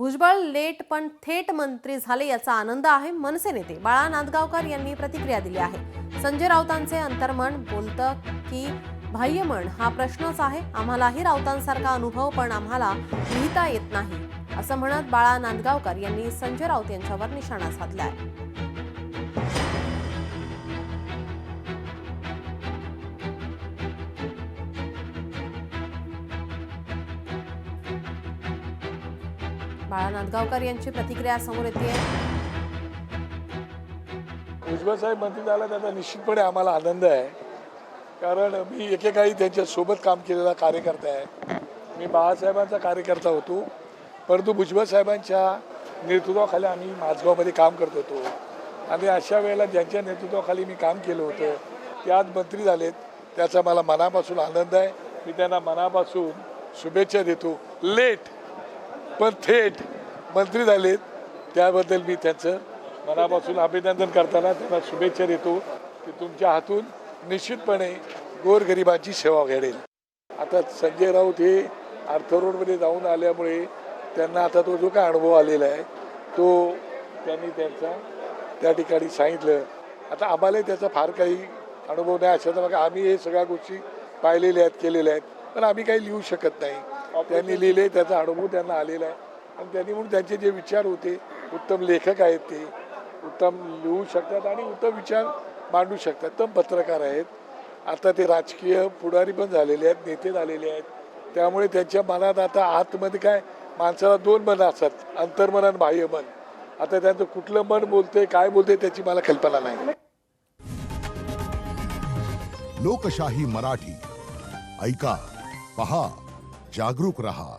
Bhujbal late पण थेट मंत्री झाले याचा आनंद आहे. मनसे नेते बाळा नांदगावकर यांनी प्रतिक्रिया दिली आहे. संजय राऊतांचे अंतर्मन बोलतं की बाह्यमन हा प्रश्नच आहे. आम्हालाही राऊतांसारखा अनुभव पण आम्हाला लिहिता येत नाही असं म्हणत बाळा नांदगावकर यांनी संजय राऊत यांच्यावर निशाणा साधलाय. बाळा नांदगावकर यांची प्रतिक्रिया समोर येते. भुजबळ साहेब मंत्री झाला त्याचा निश्चितपणे आम्हाला आनंद आहे, कारण मी एकेकाळी त्यांच्यासोबत काम केलेला कार्यकर्ता आहे. मी बाळासाहेबांचा कार्यकर्ता होतो, परंतु भुजबळ साहेबांच्या नेतृत्वाखाली आम्ही माझगावमध्ये काम करत होतो आणि अशा वेळेला ज्यांच्या नेतृत्वाखाली मी काम केलं होतं ते आज मंत्री झालेत, त्याचा मला मनापासून आनंद आहे. मी त्यांना मनापासून शुभेच्छा देतो. लेट पण थेट मंत्री झालेत त्याबद्दल मी त्यांचं मनापासून अभिनंदन करताना त्यांना शुभेच्छा देतो की तुमच्या हातून निश्चितपणे गोरगरिबांची सेवा घडेल. आता संजय राऊत हे अर्थरोडमध्ये जाऊन आल्यामुळे त्यांना आता तो जो काय अनुभव आलेला आहे तो त्यांनी त्यांचा त्या ठिकाणी सांगितलं. आता आम्हालाही त्याचा फार काही अनुभव नाही. अशाचा बघा आम्ही हे सगळ्या गोष्टी पाहिलेल्या आहेत, केलेल्या आहेत, पण आम्ही काही लिहू शकत नाही. त्यांनी लिहिले, त्याचा अनुभव त्यांना आलेला आहे आणि त्यांनी म्हणून त्यांचे जे विचार होते, उत्तम लेखक आहेत, ते उत्तम लिहू शकतात आणि उत्तम विचार मांडू शकतात. उत्तम पत्रकार आहेत. आता ते राजकीय पुढारी पण झालेले आहेत, नेते झालेले आहेत. त्यामुळे त्यांच्या मनात आता आतमध्ये काय माणसाला दोन मन असतात, अंतर्मन आणि बाह्यमन. आता त्यांचं कुठलं मन बोलतंय, काय बोलतंय त्याची मला कल्पना नाही. लोकशाही मराठी ऐका, पहा, जागरूक रहा.